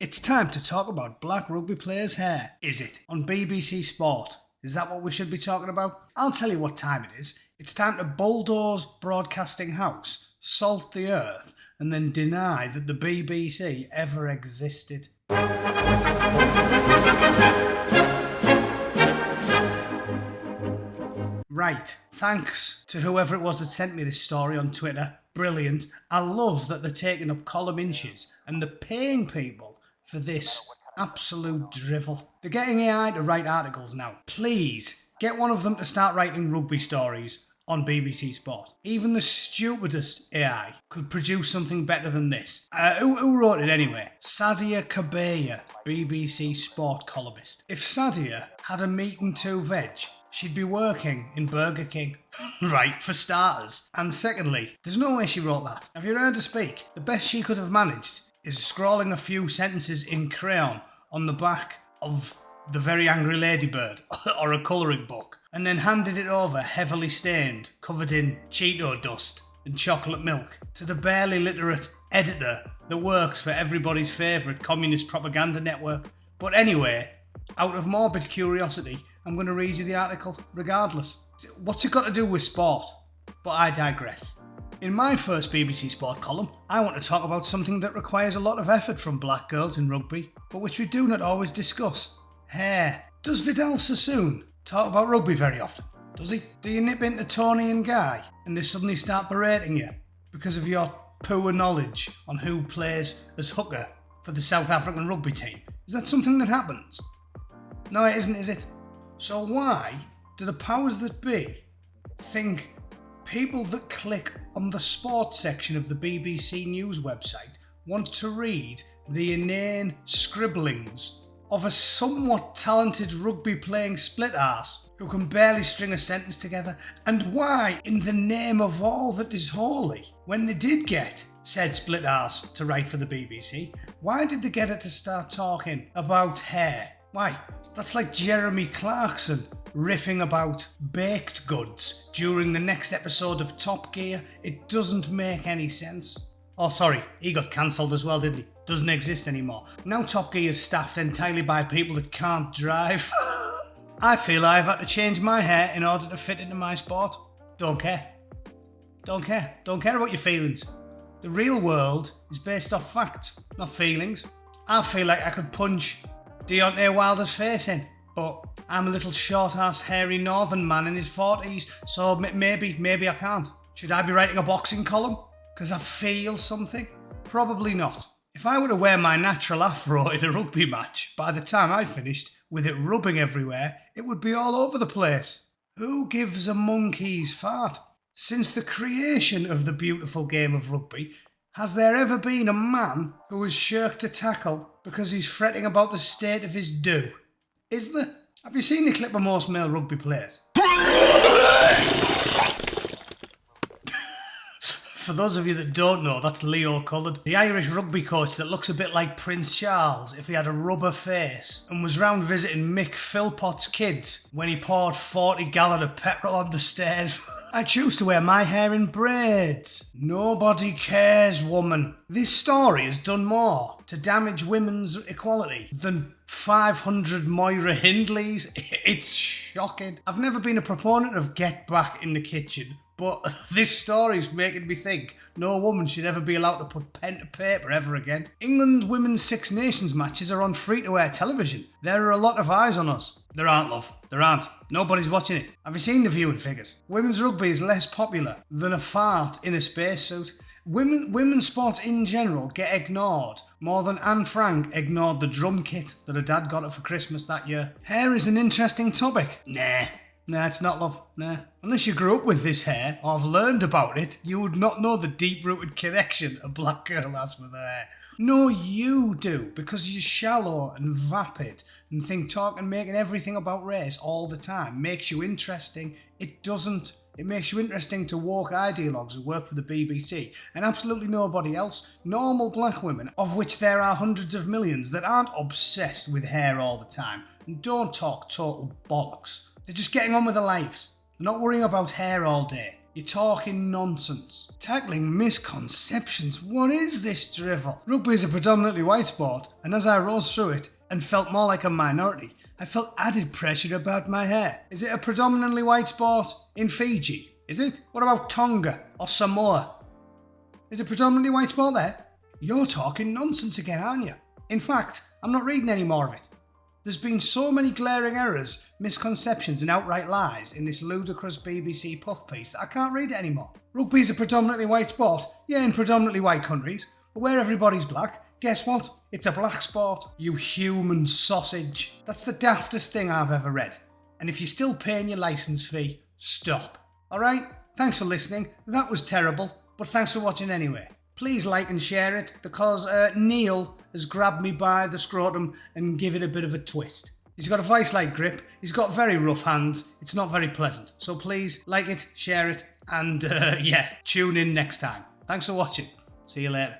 It's time to talk about black rugby players' hair, is it? On BBC Sport. Is that what we should be talking about? I'll tell you what time it is. It's time to bulldoze Broadcasting House, salt the earth, and then deny that the BBC ever existed. Right, thanks to whoever it was that sent me this story on Twitter. Brilliant. I love that they're taking up column inches and they're paying people for this absolute drivel. They're getting AI to write articles now. Please, get one of them to start writing rugby stories on BBC Sport. Even the stupidest AI could produce something better than this. Who wrote it anyway? Sadia Kabeya, BBC Sport columnist. If Sadia had a meat and two veg, she'd be working in Burger King. Right, for starters. And secondly, there's no way she wrote that. Have you heard her speak? The best she could have managed is scrawling a few sentences in crayon on the back of The Very Angry Ladybird or a colouring book, and then handed it over heavily stained, covered in Cheeto dust and chocolate milk, to the barely literate editor that works for everybody's favourite communist propaganda network. But anyway, out of morbid curiosity, I'm going to read you the article regardless. What's it got to do with sport? But I digress. In my first BBC Sport column, I want to talk about something that requires a lot of effort from black girls in rugby, but which we do not always discuss. Hair. Does Vidal Sassoon talk about rugby very often? Does he? Do you nip into Tony and Guy and they suddenly start berating you because of your poor knowledge on who plays as hooker for the South African rugby team? Is that something that happens? No, it isn't, is it? So why do the powers that be think people that click on the sports section of the BBC News website want to read the inane scribblings of a somewhat talented rugby playing split arse who can barely string a sentence together? And why, in the name of all that is holy, when they did get said split arse to write for the BBC, why did they get it to start talking about hair? Why? That's like Jeremy Clarkson riffing about baked goods during the next episode of Top Gear. It doesn't make any sense. Oh, sorry, he got cancelled as well, didn't he? Doesn't exist anymore. Now Top Gear is staffed entirely by people that can't drive. I feel I've had to change my hair in order to fit into my sport. Don't care. Don't care. Don't care about your feelings. The real world is based off facts, not feelings. I feel like I could punch Deontay Wilder's face in, but I'm a little short-arsed, hairy northern man in his 40s, so maybe I can't. Should I be writing a boxing column? Because I feel something? Probably not. If I were to wear my natural afro in a rugby match, by the time I finished, with it rubbing everywhere, it would be all over the place. Who gives a monkey's fart? Since the creation of the beautiful game of rugby, has there ever been a man who has shirked a tackle because he's fretting about the state of his do? Is there? Have you seen the clip of most male rugby players? For those of you that don't know, that's Leo Cullen, the Irish rugby coach that looks a bit like Prince Charles if he had a rubber face and was round visiting Mick Philpott's kids when he poured 40 gallon of petrol on the stairs. I choose to wear my hair in braids. Nobody cares, woman. This story has done more to damage women's equality than 500 Moira Hindleys. It's shocking. I've never been a proponent of get back in the kitchen, but this story's making me think no woman should ever be allowed to put pen to paper ever again. England women's Six Nations matches are on free-to-air television. There are a lot of eyes on us. There aren't, love. There aren't. Nobody's watching it. Have you seen the viewing figures? Women's rugby is less popular than a fart in a spacesuit. Women's sports in general get ignored more than Anne Frank ignored the drum kit that her dad got her for Christmas that year. Hair is an interesting topic. Nah, it's not, love. Nah. Unless you grew up with this hair or have learned about it, you would not know the deep-rooted connection a black girl has with her hair. No, you do, because you're shallow and vapid and think talking, making everything about race all the time makes you interesting. It doesn't. It makes you interesting to woke ideologues who work for the BBC and absolutely nobody else. Normal black women, of which there are hundreds of millions, that aren't obsessed with hair all the time and don't talk total bollocks. They're just getting on with their lives. They're not worrying about hair all day. You're talking nonsense. Tackling misconceptions. What is this drivel? Rugby is a predominantly white sport, and as I rose through it and felt more like a minority, I felt added pressure about my hair. Is it a predominantly white sport in Fiji? Is it? What about Tonga or Samoa? Is it predominantly white sport there? You're talking nonsense again, aren't you? In fact, I'm not reading any more of it. There's been so many glaring errors, misconceptions and outright lies in this ludicrous BBC puff piece that I can't read it anymore. Rugby's a predominantly white sport, yeah, in predominantly white countries, but where everybody's black, guess what? It's a black sport. You human sausage. That's the daftest thing I've ever read. And if you're still paying your licence fee, stop. Alright? Thanks for listening. That was terrible, but thanks for watching anyway. Please like and share it, because Neil has grabbed me by the scrotum and give it a bit of a twist. He's got a vice-like grip, he's got very rough hands, it's not very pleasant. So please like it, share it, and tune in next time. Thanks for watching. See you later.